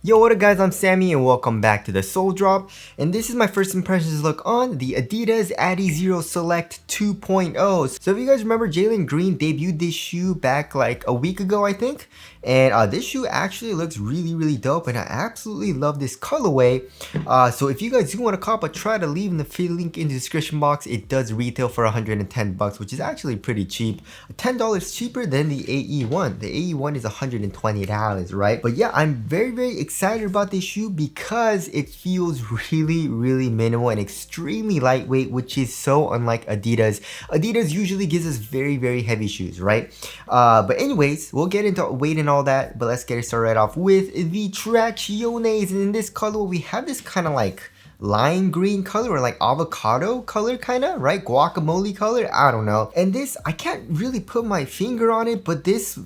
Yo, what up guys, I'm Sammy and welcome back to the Soul Drop, and this is my first impressions look on the Adidas Adizero Select 2.0. So if you guys remember, Jalen Green debuted this shoe back like a week ago I think, and this shoe actually looks really dope and I absolutely love this colorway. So if you guys do want to cop, try to leave in the free link in the description box. It does retail for 110 bucks, which is actually pretty cheap, $10 cheaper than the AE1. The AE1 is $120, right? But yeah, I'm very excited about this shoe because it feels really minimal and extremely lightweight, which is so unlike Adidas. Adidas usually gives us very heavy shoes, right? But anyways, we'll get into weight and all that, but let's get it started right off with the Tracciones. And in this color, we have this kind of like lime green color or like avocado color kind of, right? Guacamole color, I don't know. And this, I can't really put my finger on it, but this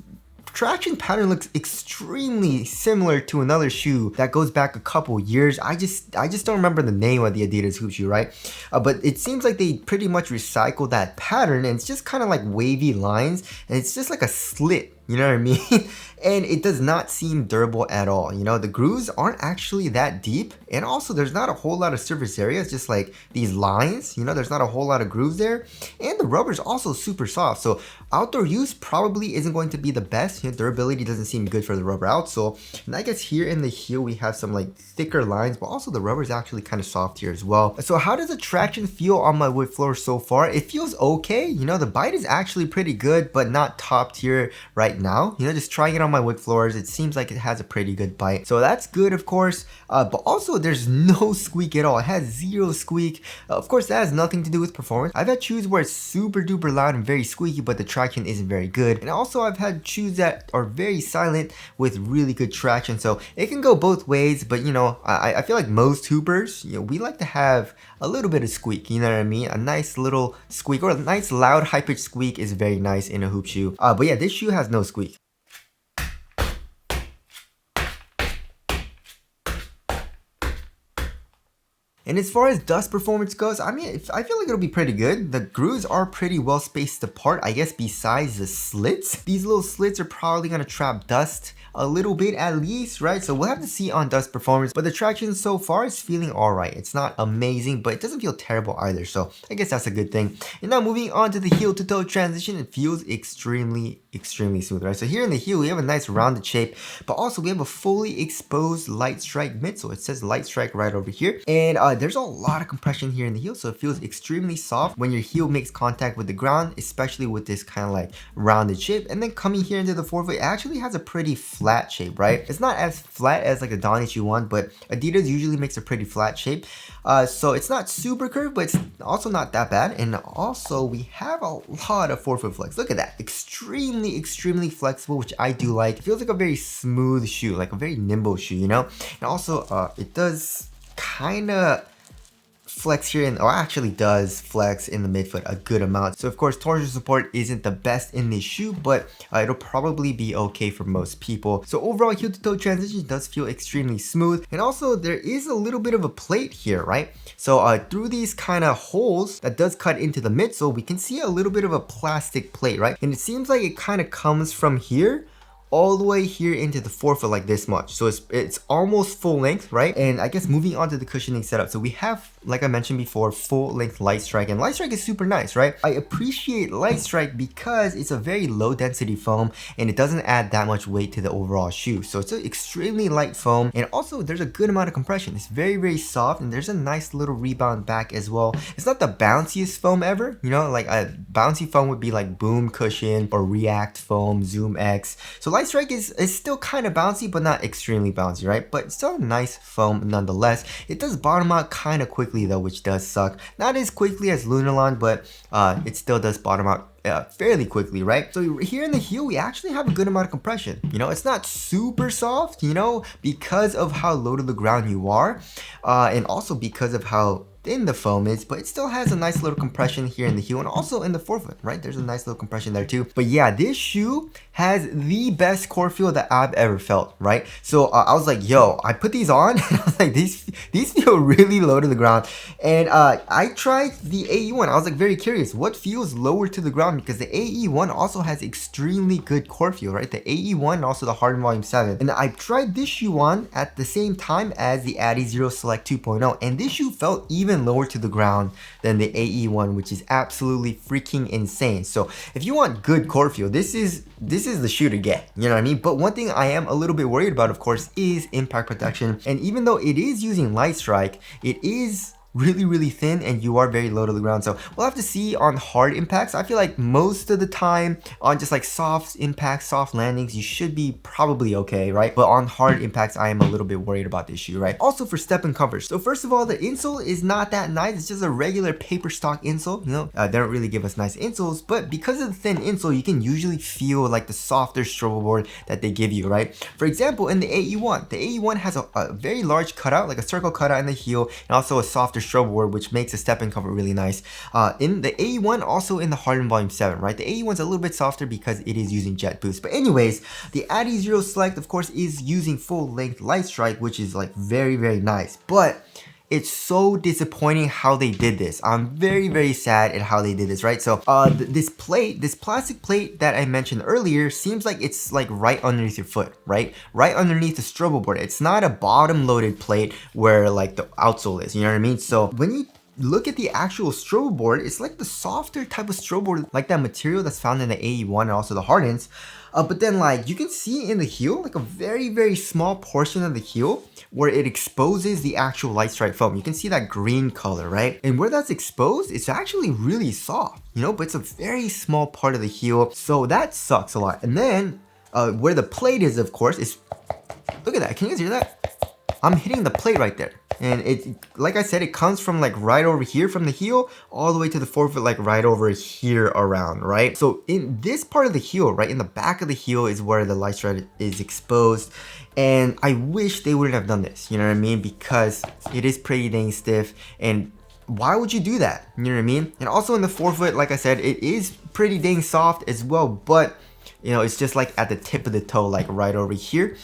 traction pattern looks extremely similar to another shoe that goes back a couple years. I just don't remember the name of the Adidas hoop shoe, right? But it seems like they pretty much recycled that pattern, and it's just kind of like wavy lines, and it's just like a slit. You know what I mean? And it does not seem durable at all. You know, the grooves aren't actually that deep. And also there's not a whole lot of surface area. It's just like these lines, you know, there's not a whole lot of grooves there. And the rubber's also super soft. So outdoor use probably isn't going to be the best. You know, durability doesn't seem good for the rubber outsole. And I guess here in the heel, we have some like thicker lines, but also the rubber is actually kind of soft here as well. So how does the traction feel on my wood floor so far? It feels okay. You know, the bite is actually pretty good, but not top tier right now. You know, just trying it on my wood floors, it seems like it has a pretty good bite, so that's good, of course. But also there's no squeak at all. It has zero squeak. Of course, that has nothing to do with performance. I've had shoes where it's super duper loud and very squeaky, but the traction isn't very good. And also I've had shoes that are very silent with really good traction, so it can go both ways. But you know, I feel like most hoopers, you know, we like to have a little bit of squeak, you know what I mean? A nice little squeak or a nice loud high-pitched squeak is very nice in a hoop shoe. But yeah, this shoe has no squeak. And as far as dust performance goes, I mean, I feel like it'll be pretty good. The grooves are pretty well spaced apart, I guess, besides the slits. These little slits are probably gonna trap dust a little bit at least, right? So we'll have to see on dust performance, but the traction so far is feeling all right. It's not amazing, but it doesn't feel terrible either. So I guess that's a good thing. And now moving on to the heel to toe transition, it feels extremely smooth, right? So here in the heel, we have a nice rounded shape, but also we have a fully exposed light strike midsole. It says light strike right over here. And there's a lot of compression here in the heel, so it feels extremely soft when your heel makes contact with the ground, especially with this kind of like rounded shape. And then coming here into the forefoot, it actually has a pretty flat shape, right? It's not as flat as like a Donny shoe one, but Adidas usually makes a pretty flat shape. So it's not super curved, but it's also not that bad. And also we have a lot of forefoot flex. Look at that, extremely flexible, which I do like. It feels like a very smooth shoe, like a very nimble shoe, you know? And also it does kind of flex here, or actually does flex in the midfoot a good amount. So of course torsion support isn't the best in this shoe, but it'll probably be okay for most people. So overall heel to toe transition does feel extremely smooth. And also there is a little bit of a plate here, right? So through these kind of holes that does cut into the midsole, we can see a little bit of a plastic plate, right? And it seems like it kind of comes from here all the way here into the forefoot like this much. So it's almost full length, right? And I guess moving on to the cushioning setup. So we have, like I mentioned before, full length light strike, and light strike is super nice, right? I appreciate light strike because it's a very low density foam and it doesn't add that much weight to the overall shoe. So it's an extremely light foam, and also there's a good amount of compression. It's very soft, and there's a nice little rebound back as well. It's not the bounciest foam ever, you know, like a bouncy foam would be like Boom Cushion or React Foam, Zoom X. So light strike is still kind of bouncy, but not extremely bouncy, right? But it's still a nice foam nonetheless. It does bottom out kind of quickly though, which does suck. Not as quickly as Lunarlon, but it still does bottom out fairly quickly, right? So here in the heel, we actually have a good amount of compression. You know, it's not super soft, you know, because of how low to the ground you are, and also because of how thin the foam is, but it still has a nice little compression here in the heel and also in the forefoot, right? There's a nice little compression there too. But yeah, this shoe has the best core feel that I've ever felt, right? So I was like, yo, I put these on and I was like, these feel really low to the ground. And I tried the AE1. I was like very curious, what feels lower to the ground ground because the AE1 also has extremely good core feel, right? The AE1 and also the Harden Volume 7. And I tried this shoe on at the same time as the Adizero Select 2.0, and this shoe felt even lower to the ground than the AE1, which is absolutely freaking insane. So if you want good core feel, this is the shoe to get, you know what I mean? But one thing I am a little bit worried about, of course, is impact protection. And even though it is using Light Strike, it is really thin and you are very low to the ground. So we'll have to see on hard impacts. I feel like most of the time on just like soft impacts, soft landings, you should be probably okay, right? But on hard impacts, I am a little bit worried about this shoe, right? Also for step and comfort. So first of all, the insole is not that nice. It's just a regular paper stock insole, you know? They don't really give us nice insoles, but because of the thin insole, you can usually feel like the softer strobo board that they give you, right? For example, in the AE1 has a very large cutout, like a circle cutout in the heel, and also a softer strobo board, which makes the step and comfort really nice. In the AE1, also in the Harden Volume 7, right? The AE1's a little bit softer because it is using Jet Boost. But anyways, the Adizero Select, of course, is using full length Light Strike, which is like very nice. But it's so disappointing how they did this. I'm very sad at how they did this, right? So this plastic plate that I mentioned earlier seems like it's like right underneath your foot, right? Right underneath the strobo board. It's not a bottom loaded plate where like the outsole is, you know what I mean? So when you look at the actual strobo board, it's like the softer type of strobo board, like that material that's found in the AE1 and also the Hardens. But then like you can see in the heel, like a very small portion of the heel where it exposes the actual Light Strike foam. You can see that green color, right? And where that's exposed, it's actually really soft, you know, but it's a very small part of the heel. So that sucks a lot. And then where the plate is, of course, is, look at that. Can you guys hear that? I'm hitting the plate right there. And it, like I said, it comes from like right over here from the heel all the way to the forefoot, like right over here around, right? So in this part of the heel, right in the back of the heel is where the Light Strike is exposed. And I wish they wouldn't have done this, you know what I mean? Because it is pretty dang stiff, and why would you do that? You know what I mean? And also in the forefoot, like I said, it is pretty dang soft as well, but you know, it's just like at the tip of the toe, like right over here.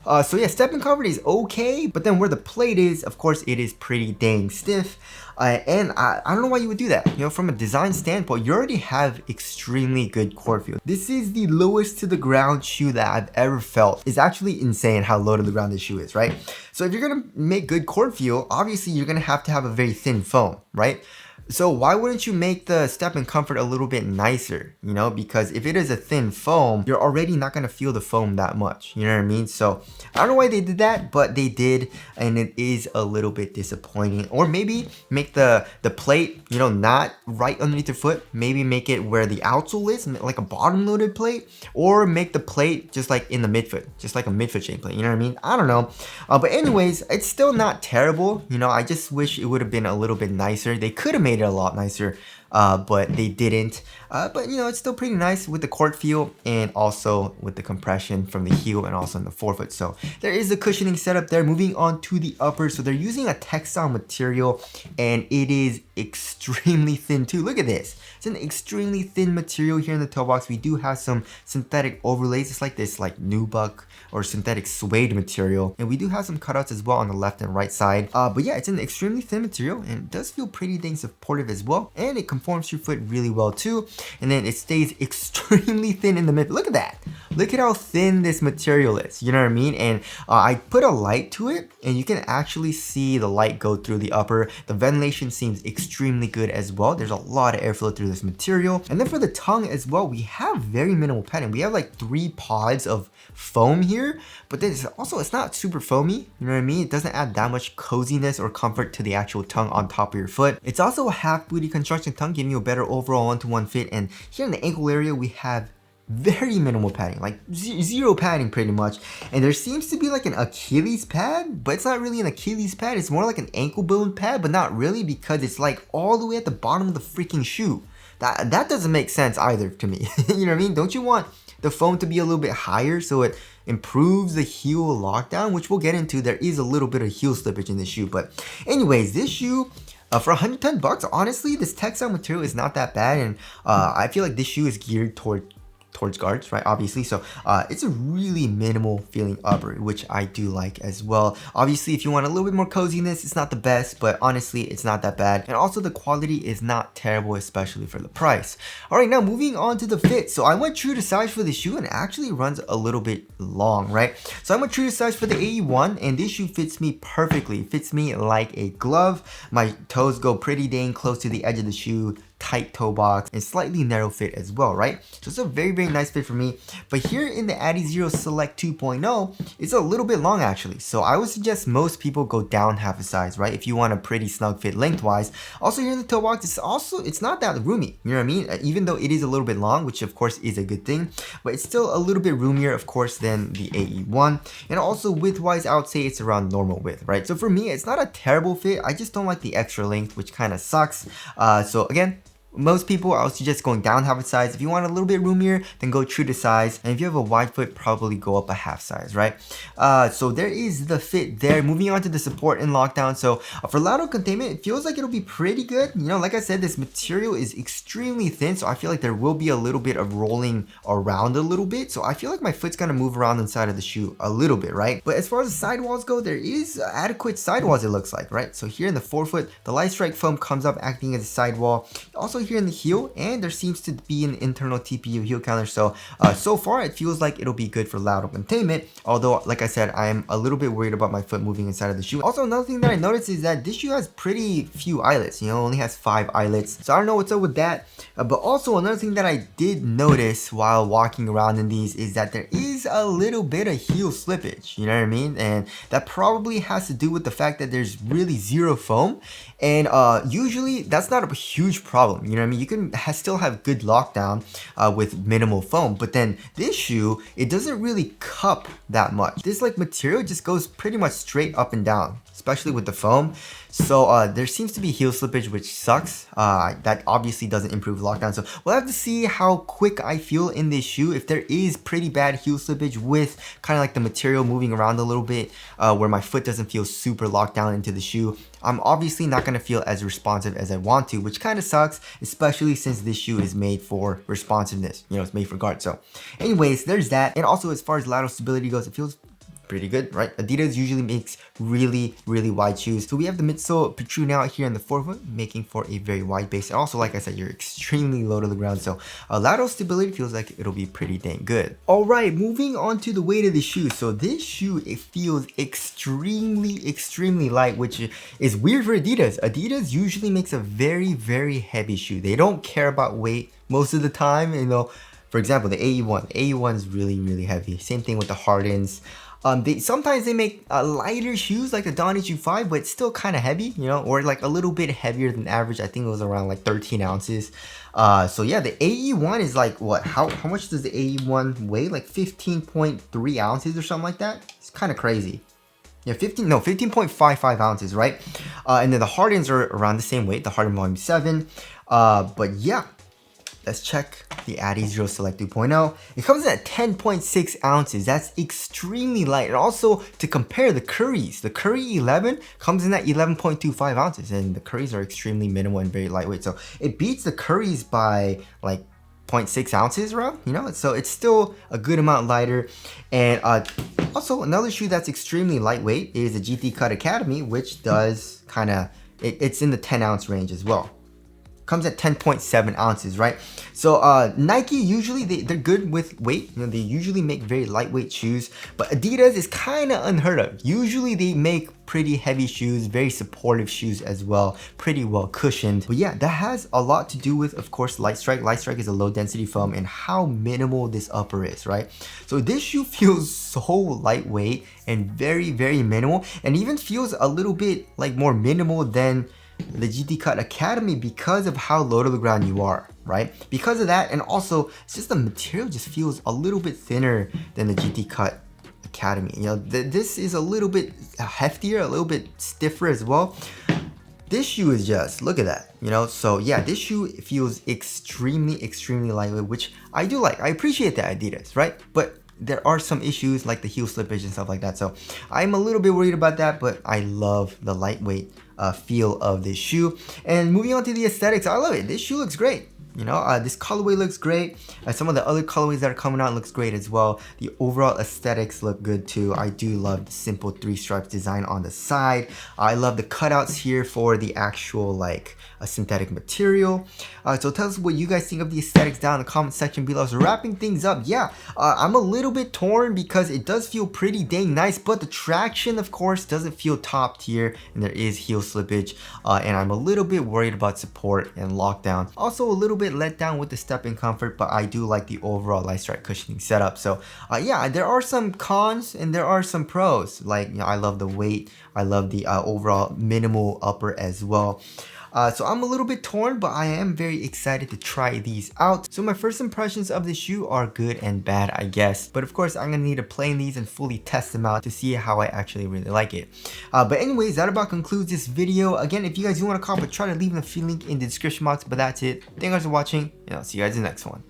So yeah, step and comfort is okay, but then where the plate is, of course, it is pretty dang stiff. And I don't know why you would do that. You know, from a design standpoint, you already have extremely good core feel. This is the lowest to the ground shoe that I've ever felt. It's actually insane how low to the ground this shoe is, right? So if you're gonna make good core feel, obviously you're gonna have to have a very thin foam, right? So why wouldn't you make the step and comfort a little bit nicer, you know? Because if it is a thin foam, you're already not gonna feel the foam that much, you know what I mean? So I don't know why they did that, but they did, and it is a little bit disappointing. Or maybe make the plate, you know, not right underneath your foot. Maybe make it where the outsole is, like a bottom loaded plate, or make the plate just like in the midfoot, just like a midfoot chain plate, you know what I mean? I don't know. But anyways, it's still not terrible, you know? I just wish it would have been a little bit nicer. They could have made it a lot nicer, but they didn't. But you know, it's still pretty nice with the court feel and also with the compression from the heel and also in the forefoot. So there is a cushioning setup there. Moving on to the upper, so they're using a textile material and it is extremely thin too. Look at this. It's an extremely thin material here in the toe box. We do have some synthetic overlays. It's like this like nubuck or synthetic suede material, and we do have some cutouts as well on the left and right side. But yeah, it's an extremely thin material and it does feel pretty dang supportive as well, and it conforms to your foot really well too. And then it stays extremely thin in the mid. Look at that. Look at how thin this material is, you know what I mean? And I put a light to it and you can actually see the light go through the upper. The ventilation seems extremely good as well. There's a lot of airflow through this material. And then for the tongue as well, we have very minimal padding. We have like 3 pods of foam here, but then it's not super foamy, you know what I mean? It doesn't add that much coziness or comfort to the actual tongue on top of your foot. It's also a half booty construction tongue, giving you a better overall one-to-one fit. And here in the ankle area, we have very minimal padding, like zero padding pretty much. And there seems to be like an Achilles pad, but it's not really an Achilles pad. It's more like an ankle bone pad, but not really, because it's like all the way at the bottom of the freaking shoe. That doesn't make sense either to me. You know what I mean? Don't you want the foam to be a little bit higher so it improves the heel lockdown, which we'll get into? There is a little bit of heel slippage in this shoe, but anyways, this shoe, for $110, honestly, this textile material is not that bad, and I feel like this shoe is geared toward towards guards, right? Obviously, so it's a really minimal feeling upper, which I do like as well. Obviously, if you want a little bit more coziness, it's not the best, but honestly, it's not that bad. And also the quality is not terrible, especially for the price. All right, now moving on to the fit. So I went true to size for the shoe, and it actually runs a little bit long, right? So I went true to size for the AE1, and this shoe fits me perfectly. It fits me like a glove. My toes go pretty dang close to the edge of the shoe, tight toe box, and slightly narrow fit as well, right? So it's a very, very nice fit for me. But here in the Adizero Select 2.0, it's a little bit long actually. So I would suggest most people go down half a size, right? If you want a pretty snug fit lengthwise. Also here in the toe box, it's not that roomy, you know what I mean? Even though it is a little bit long, which of course is a good thing, but it's still a little bit roomier, of course, than the AE1. And also width-wise, I would say it's around normal width, right? So for me, it's not a terrible fit. I just don't like the extra length, which kind of sucks. So again, most people, I would suggest going down half a size. If you want a little bit roomier, then go true to size. And if you have a wide foot, probably go up a half size, right? So there is the fit there. Moving on to the support in lockdown. So for lateral containment, it feels like it'll be pretty good. You know, like I said, this material is extremely thin. So I feel like there will be a little bit of rolling around a little bit. So I feel like my foot's gonna move around inside of the shoe a little bit, right? But as far as the sidewalls go, there is adequate sidewalls, it looks like, right? So here in the forefoot, the light strike foam comes up acting as a sidewall. Also here in the heel, and there seems to be an internal TPU heel counter, so so far it feels like it'll be good for lateral containment, although like I said, I am a little bit worried about my foot moving inside of the shoe. Also, another thing that I noticed is that this shoe has pretty few eyelets, you know, only has 5 eyelets, so I don't know what's up with that. But also another thing that I did notice while walking around in these is that there is a little bit of heel slippage, you know what I mean? And that probably has to do with the fact that there's really zero foam, and usually that's not a huge problem, you know what I mean? You can still have good lockdown with minimal foam, but then this shoe, it doesn't really cup that much. This like material just goes pretty much straight up and down, especially with the foam. So there seems to be heel slippage, which sucks. That obviously doesn't improve lockdown. So we'll have to see how quick I feel in this shoe. If there is pretty bad heel slippage with kind of like the material moving around a little bit, where my foot doesn't feel super locked down into the shoe, I'm obviously not going to feel as responsive as I want to, which kind of sucks, especially since this shoe is made for responsiveness. You know, it's made for guard. So anyways, there's that. And also as far as lateral stability goes, it feels pretty good, right? Adidas usually makes really, really wide shoes. So we have the midsole protruding out here in the forefoot, making for a very wide base. And also, like I said, you're extremely low to the ground. So lateral stability feels like it'll be pretty dang good. All right, moving on to the weight of the shoe. So this shoe, it feels extremely, extremely light, which is weird for Adidas. Adidas usually makes a very, very heavy shoe. They don't care about weight most of the time, you know. For example, the AE1. The AE1 is really, really heavy. Same thing with the Hardens. Sometimes they make lighter shoes like the Dawn HU5, but it's still kind of heavy, you know, or like a little bit heavier than average. I think it was around like 13 ounces. So yeah, the AE1 is like what? How much does the AE1 weigh? Like 15.3 ounces or something like that. It's kind of crazy. Yeah, 15.55 ounces, right? And then the Hardens are around the same weight, the Harden Volume 7. But yeah. Let's check the Adizero Select 2.0. It comes in at 10.6 ounces. That's extremely light. And also, to compare the Currys, the Curry 11 comes in at 11.25 ounces. And the Currys are extremely minimal and very lightweight. So it beats the Currys by like 0.6 ounces around, you know? So it's still a good amount lighter. And also, another shoe that's extremely lightweight is the GT Cut Academy, which does kind of, it's in the 10 ounce range as well. Comes at 10.7 ounces, right? So Nike usually they're good with weight. You know, they usually make very lightweight shoes, but Adidas is kind of unheard of. Usually they make pretty heavy shoes, very supportive shoes as well, pretty well cushioned. But yeah, that has a lot to do with, of course, Light Strike. Light Strike is a low density foam and how minimal this upper is, right? So this shoe feels so lightweight and very, very minimal, and even feels a little bit like more minimal than the GT Cut Academy because of how low to the ground you are, right? Because of that, and also it's just the material just feels a little bit thinner than the GT Cut Academy. You know, this is a little bit heftier, a little bit stiffer as well. This shoe is just, look at that, you know? So yeah, this shoe feels extremely, extremely lightweight, which I do like. I appreciate that Adidas, right? But there are some issues like the heel slippage and stuff like that. So I'm a little bit worried about that, but I love the lightweight feel of this shoe. And moving on to the aesthetics, I love it. This shoe looks great. You know, this colorway looks great. Some of the other colorways that are coming out looks great as well. The overall aesthetics look good too. I do love the simple 3 stripes design on the side. I love the cutouts here for the actual like a synthetic material. So tell us what you guys think of the aesthetics down in the comment section below. So wrapping things up, yeah, I'm a little bit torn because it does feel pretty dang nice, but the traction of course doesn't feel top tier and there is heel slippage, and I'm a little bit worried about support and lockdown. Also a little bit let down with the step-in comfort, but I do like the overall light strike cushioning setup. So yeah, there are some cons and there are some pros. Like, you know, I love the weight, I love the overall minimal upper as well. So I'm a little bit torn, but I am very excited to try these out. So my first impressions of the shoe are good and bad, I guess. But of course, I'm gonna need to play in these and fully test them out to see how I actually really like it. But anyways, that about concludes this video. Again, if you guys do want to comment, try to leave the free link in the description box. But that's it. Thank you guys for watching, and I'll see you guys in the next one.